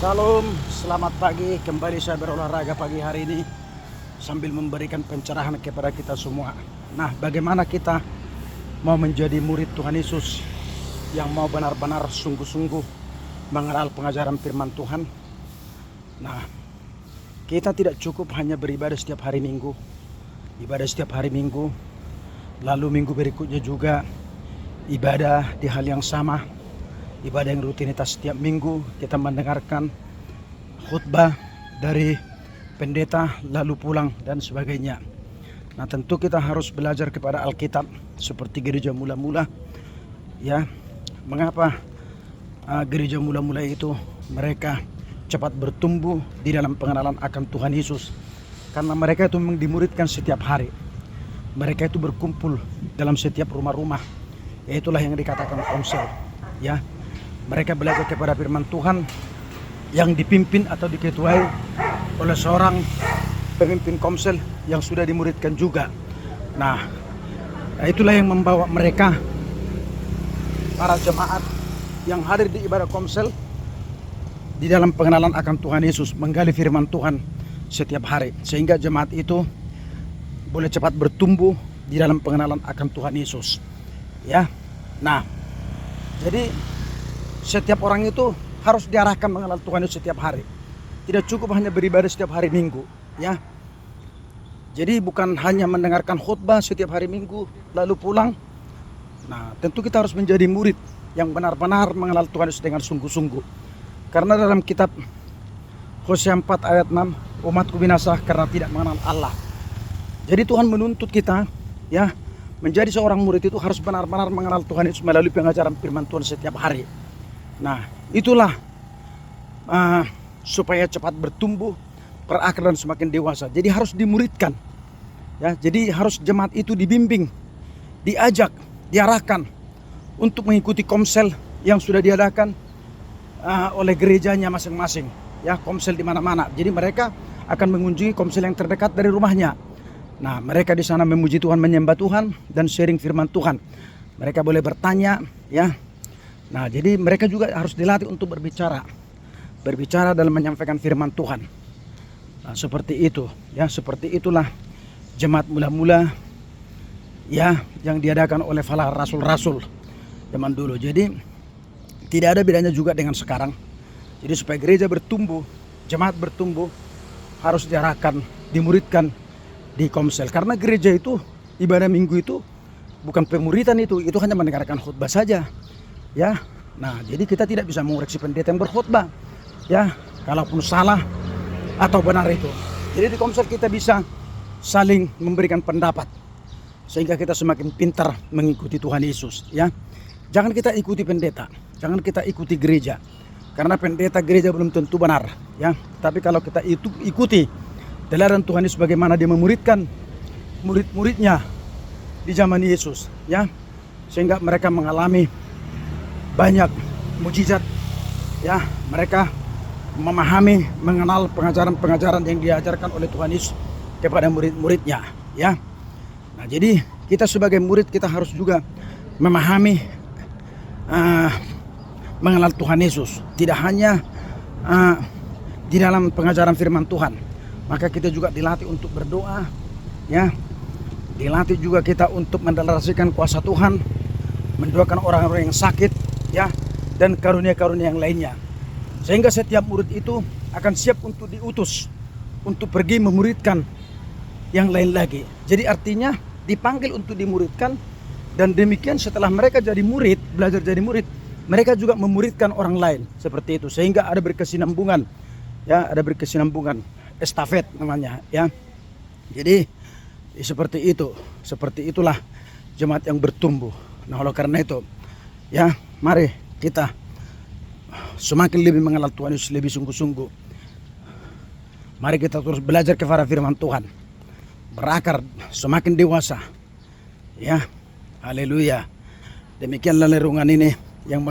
Salam, selamat pagi. Kembali saya berolahraga pagi hari ini sambil memberikan pencerahan kepada kita semua. Nah, bagaimana kita mau menjadi murid Tuhan Yesus yang mau benar-benar sungguh-sungguh mengenal pengajaran firman Tuhan. Nah, kita tidak cukup hanya beribadah setiap hari Minggu, ibadah setiap hari Minggu, lalu minggu berikutnya juga ibadah di hal yang sama, ibadah yang rutinitas setiap minggu, kita mendengarkan khutbah dari pendeta lalu pulang dan sebagainya. Nah, tentu kita harus belajar kepada Alkitab seperti gereja mula-mula. Ya, mengapa gereja mula-mula itu mereka cepat bertumbuh di dalam pengenalan akan Tuhan Yesus? Karena mereka itu memang dimuridkan setiap hari. Mereka itu berkumpul dalam setiap rumah-rumah. Itulah yang dikatakan komsel. Ya, mereka belajar kepada firman Tuhan yang dipimpin atau diketuai oleh seorang pemimpin komsel yang sudah dimuridkan juga. Nah, itulah yang membawa mereka, para jemaat yang hadir di ibadah komsel, di dalam pengenalan akan Tuhan Yesus, menggali firman Tuhan setiap hari, sehingga jemaat itu boleh cepat bertumbuh di dalam pengenalan akan Tuhan Yesus. Ya, nah, jadi setiap orang itu harus diarahkan mengenal Tuhan Yesus setiap hari. Tidak cukup hanya beribadah setiap hari Minggu, ya. Jadi bukan hanya mendengarkan khutbah setiap hari Minggu lalu pulang. Nah, tentu kita harus menjadi murid yang benar-benar mengenal Tuhan Yesus dengan sungguh-sungguh. Karena dalam kitab Hosea 4 ayat 6, umatku binasa karena tidak mengenal Allah. Jadi Tuhan menuntut kita, ya, menjadi seorang murid itu harus benar-benar mengenal Tuhan Yesus melalui pengajaran firman Tuhan setiap hari. Nah, itulah supaya cepat bertumbuh, berakar dan semakin dewasa. Jadi harus dimuridkan. Ya, jadi harus jemaat itu dibimbing, diajak, diarahkan untuk mengikuti komsel yang sudah diadakan oleh gerejanya masing-masing. Ya, komsel di mana-mana. Jadi mereka akan mengunjungi komsel yang terdekat dari rumahnya. Nah, mereka di sana memuji Tuhan, menyembah Tuhan dan sharing firman Tuhan. Mereka boleh bertanya, ya. Nah, jadi mereka juga harus dilatih untuk berbicara dalam menyampaikan firman Tuhan. Nah, seperti itu, ya, seperti itulah jemaat mula-mula, ya, yang diadakan oleh para rasul-rasul zaman dulu. Jadi tidak ada bedanya juga dengan sekarang. Jadi supaya gereja bertumbuh, jemaat bertumbuh, harus diarahkan, dimuridkan di komsel. Karena gereja itu, ibadah minggu itu bukan pemuridan, itu hanya mendengarkan khutbah saja. Ya, nah, jadi kita tidak bisa mengoreksi pendeta yang berkhutbah, ya, kalaupun salah atau benar itu. Jadi di komsel kita bisa saling memberikan pendapat sehingga kita semakin pintar mengikuti Tuhan Yesus. Ya, jangan kita ikuti pendeta, jangan kita ikuti gereja, karena pendeta gereja belum tentu benar. Ya, tapi kalau kita ikuti teladan Tuhan Yesus bagaimana dia memuridkan murid-muridnya di zaman Yesus, ya, sehingga mereka mengalami banyak mujizat, ya, mereka memahami, mengenal pengajaran-pengajaran yang diajarkan oleh Tuhan Yesus kepada murid-muridnya, ya. Nah, jadi kita sebagai murid kita harus juga memahami, mengenal Tuhan Yesus, tidak hanya di dalam pengajaran firman Tuhan. Maka kita juga dilatih untuk berdoa, ya, dilatih juga kita untuk mendeklarasikan kuasa Tuhan, mendoakan orang-orang yang sakit, ya, dan karunia-karunia yang lainnya, sehingga setiap murid itu akan siap untuk diutus untuk pergi memuridkan yang lain lagi. Jadi artinya dipanggil untuk dimuridkan, dan demikian setelah mereka jadi murid, belajar jadi murid, mereka juga memuridkan orang lain, seperti itu, sehingga ada berkesinambungan, ya, ada berkesinambungan, estafet namanya, ya. Jadi seperti itu, seperti itulah jemaat yang bertumbuh. Nah, oleh karena itu, ya, mari kita semakin lebih mengenal Tuhan Yesus lebih sungguh-sungguh. Mari kita terus belajar kepada firman Tuhan, berakar semakin dewasa, ya. Haleluya. Demikianlah renungan ini yang